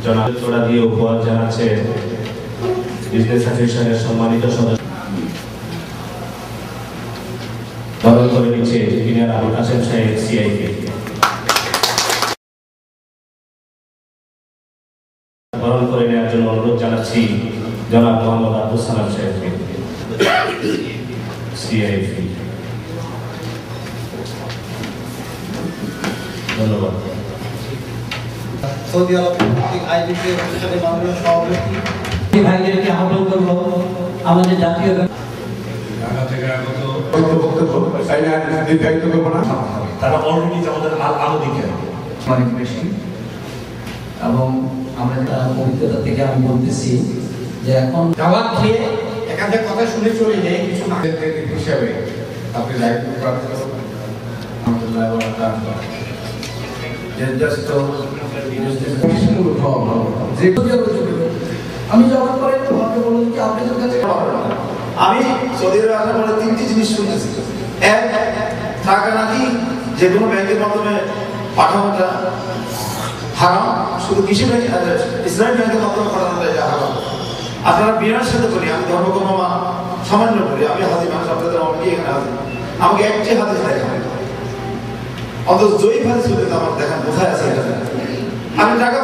জনাব চোড়া দিয়ে উপহার জানাচ্ছে বিজনেস অ্যাসোসিয়েশনের সম্মানিত সদস্য বরণ করে নিচ্ছে ইঞ্জিনিয়ার আবুল কাসেম সাহেব সিআইপি। বরণ করে নেওয়ার জন্য অনুরোধ জানাচ্ছি জনাব মোহাম্মদ আব্দুল সালাম সাহেবকে সিআইপি। ধন্যবাদ। সৌদি আরব আইবিকে প্রতিষ্ঠানের মাননীয় সভাপতি ভাইদেরকে আহ্বান করবো আমাদের জাতীয় ঢাকা থেকে আগত তারা অলরেডি আমাদের আলো দিকে অনেক বেশি এবং আমরা অভিজ্ঞতা থেকে আমি বলতেছি যে এখন খাবার খেয়ে এখানকার কথা শুনে চলে যায় কিছু না হিসাবে আপনি দায়িত্বপ্রাপ্ত আমি যাওয়ার পরে আমাকে বলুন কি আপনাদের কাছে আমি সৌদি আরবে আসার পরে তিনটি জিনিস শুনেছি। এক, টাকা নাকি যে কোনো ব্যাংকের মাধ্যমে পাঠানোটা হারাম, শুধু কৃষি ব্যাংক ইসলামী ব্যাংকের মাধ্যমে পাঠানোটা এটা হারাম। আপনারা বিনয়ের সাথে বলি, আমি ধর্মকর্ম সামান্য করি, আমি হাজি মানুষ, আপনাদের অনেকে এখানে হাজি, আমাকে একটি হাদিস দেখান, অথচ জয়ী হাদিস আমার দেখান কোথায় আছে এটা। আমি টাকা